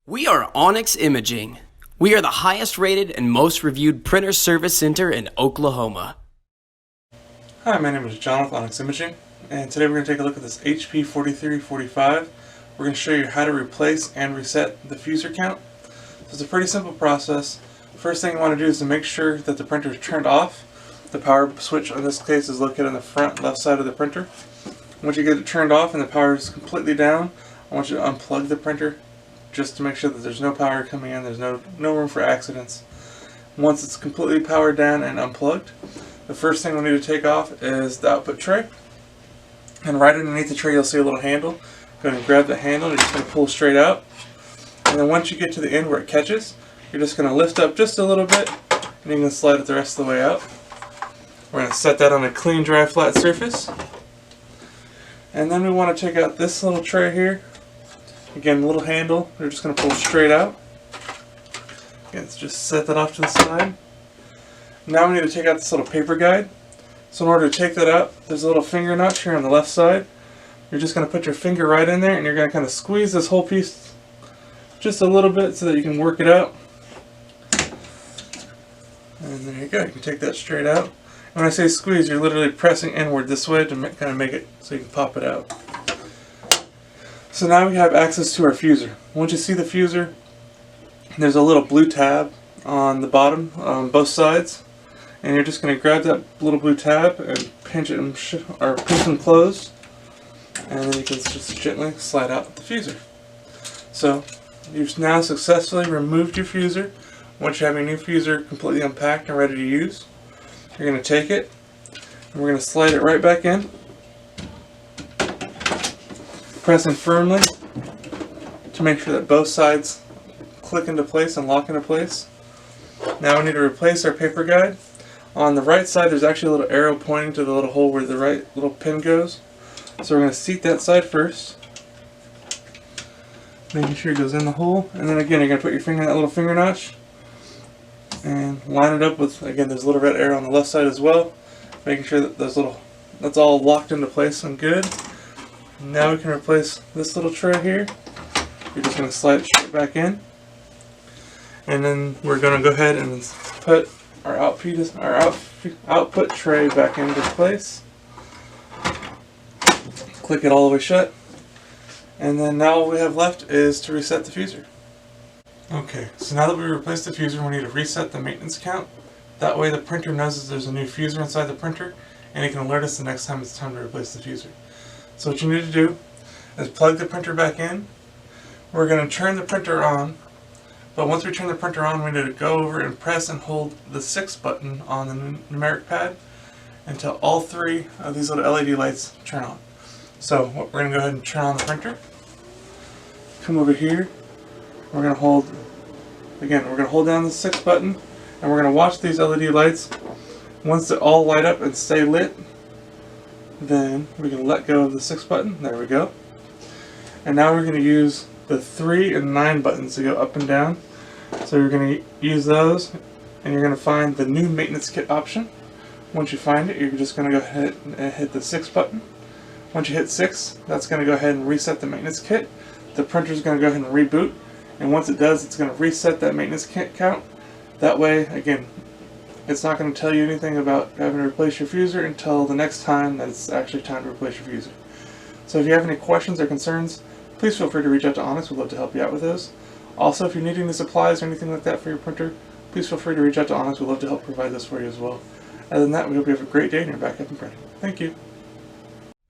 We are Onyx Imaging. We are the highest rated and most reviewed printer service center in Oklahoma. Hi, my name is John with Onyx Imaging, and today we're going to take a look at this HP 4345. We're going to show you how to replace and reset the fuser count. So it's a pretty simple process. First thing you want to do is to make sure that the printer is turned off. The power switch in this case is located on the front left side of the printer. Once you get it turned off and the power is completely down, I want you to unplug the printer just to make sure that there's no power coming in, there's no room for accidents. Once it's completely powered down and unplugged, the first thing we need to take off is the output tray. And right underneath the tray you'll see a little handle. Go ahead and grab the handle and you're just going to pull straight out. And then once you get to the end where it catches, you're just going to lift up just a little bit and you can slide it the rest of the way out. We're going to set that on a clean, dry, flat surface. And then we want to take out this little tray here. Again, the little handle, we're just going to pull straight out. Again, just set that off to the side. Now we need to take out this little paper guide. So in order to take that out, there's a little finger notch here on the left side. You're just going to put your finger right in there and you're going to kind of squeeze this whole piece just a little bit so that you can work it out. And there you go, you can take that straight out. When I say squeeze, you're literally pressing inward this way to kind of make it so you can pop it out. So now we have access to our fuser. Once you see the fuser, there's a little blue tab on the bottom on both sides. And you're just going to grab that little blue tab and pinch it or pinch and close. And then you can just gently slide out the fuser. So you've now successfully removed your fuser. Once you have your new fuser completely unpacked and ready to use, you're going to take it and we're going to slide it right back in. Pressing firmly to make sure that both sides click into place and lock into place. Now we need to replace our paper guide. On the right side there's actually a little arrow pointing to the little hole where the right little pin goes. So we're going to seat that side first. Making sure it goes in the hole. And then again you're going to put your finger in that little finger notch. And line it up with, again, there's a little red arrow on the left side as well. Making sure that that's all locked into place and good. Now we can replace this little tray here. You're just going to slide it straight back in. And then we're going to go ahead and put our output tray back into place. Click it all the way shut. And then now all we have left is to reset the fuser. Okay, so now that we replaced the fuser, we need to reset the maintenance count. That way the printer knows that there's a new fuser inside the printer and it can alert us the next time it's time to replace the fuser. So what you need to do is plug the printer back in. We're going to turn the printer on, but once we turn the printer on we need to go over and press and hold the 6 button on the numeric pad until all 3 of these little LED lights turn on. So we're going to go ahead and turn on the printer. Come over here. We're going to hold, again, we're going to hold down the 6 button and we're going to watch these LED lights. Once they all light up and stay lit, then we can let go of the 6 button. There we go. And now we're going to use the 3 and 9 buttons to go up and down. So you're going to use those and you're going to find the new maintenance kit option. Once you find it, you're just going to go ahead and hit the 6 button. Once you hit 6, that's going to go ahead and reset the maintenance kit. The printer is going to go ahead and reboot. And once it does, it's going to reset that maintenance kit count. That way, again, it's not going to tell you anything about having to replace your fuser until the next time that it's actually time to replace your fuser. So if you have any questions or concerns, please feel free to reach out to Onyx. We'd love to help you out with those. Also, if you're needing any supplies or anything like that for your printer, please feel free to reach out to Onyx. We'd love to help provide this for you as well. Other than that, we hope you have a great day and you're back up and printing. Thank you.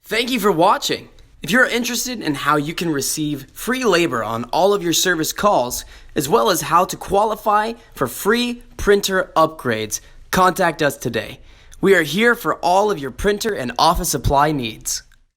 Thank you for watching. If you're interested in how you can receive free labor on all of your service calls, as well as how to qualify for free printer upgrades, contact us today. We are here for all of your printer and office supply needs.